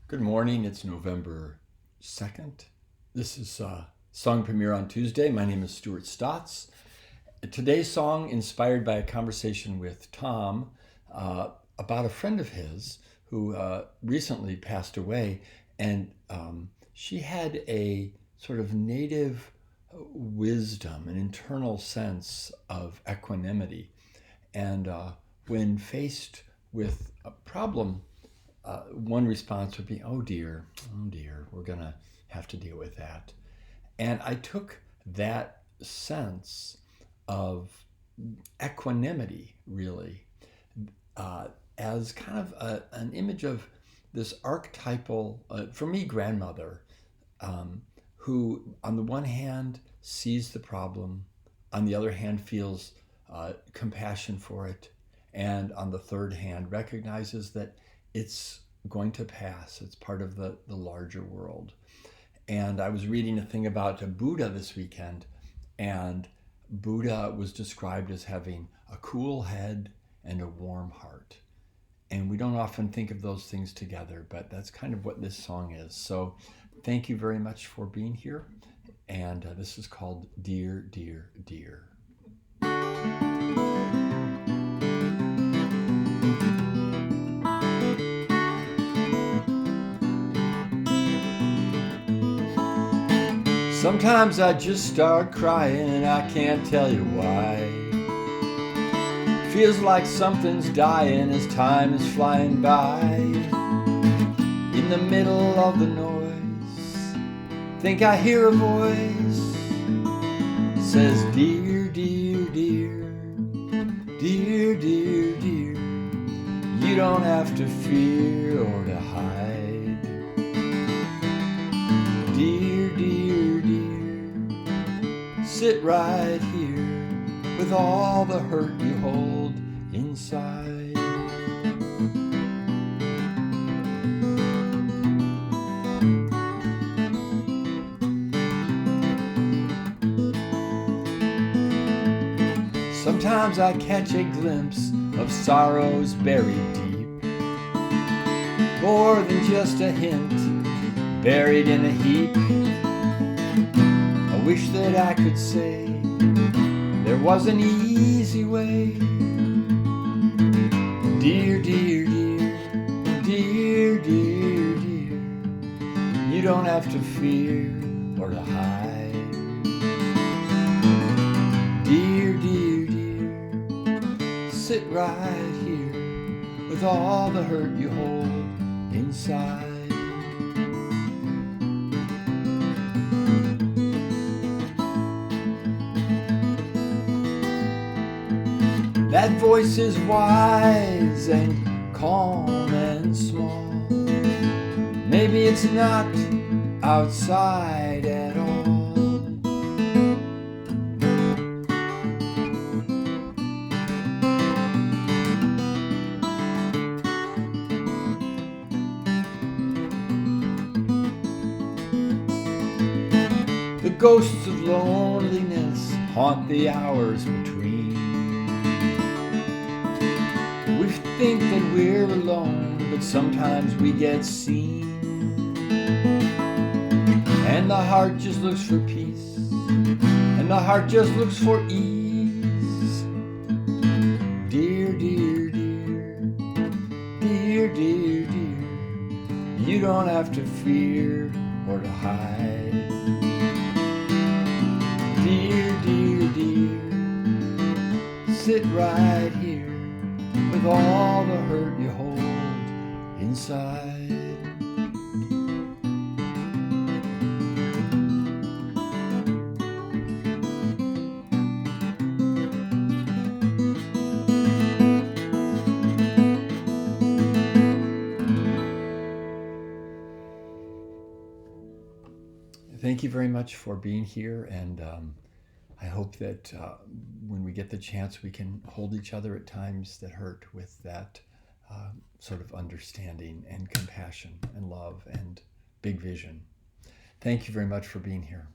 Good morning. It's November 2nd. This is song premiere on Tuesday. My name is Stuart Stotts. Today's song inspired by a conversation with Tom about a friend of his who recently passed away, and she had a sort of native wisdom, an internal sense of equanimity. And when faced with a problem, one response would be, oh dear, we're going to have to deal with that. And I took that sense of equanimity, really, as kind of an image of this archetypal, for me, grandmother, who, on the one hand, sees the problem, on the other hand, feels compassion for it, and on the third hand, recognizes that it's going to pass. It's part of the larger world. And I was reading a thing about a Buddha this weekend, and Buddha was described as having a cool head and a warm heart. And we don't often think of those things together, but that's kind of what this song is. So thank you very much for being here. And this is called Dear, Dear, Dear. Sometimes I just start crying and I can't tell you why. Feels like something's dying as time is flying by. In the middle of the noise, think I hear a voice. Says, dear, dear, dear, dear, dear, dear, you don't have to fear or to hide. Dear, dear, dear, sit right here with all the hurt you hold inside. Sometimes I catch a glimpse of sorrows buried deep, more than just a hint, buried in a heap. I wish that I could say there was an easy way. Dear, dear, dear, dear, dear, dear, you don't have to fear or to hide. Dear, dear, dear, sit right here with all the hurt you hold inside. That voice is wise and calm and small. Maybe it's not outside at all. The ghosts of loneliness haunt the hours between. We think that we're alone, but sometimes we get seen. And the heart just looks for peace, and the heart just looks for ease. Dear, dear, dear, dear, dear, dear, you don't have to fear or to hide. Dear, dear, dear, sit right here with all the hurt you hold inside. Thank you very much for being here, and I hope that when we get the chance, we can hold each other at times that hurt with that sort of understanding and compassion and love and big vision. Thank you very much for being here.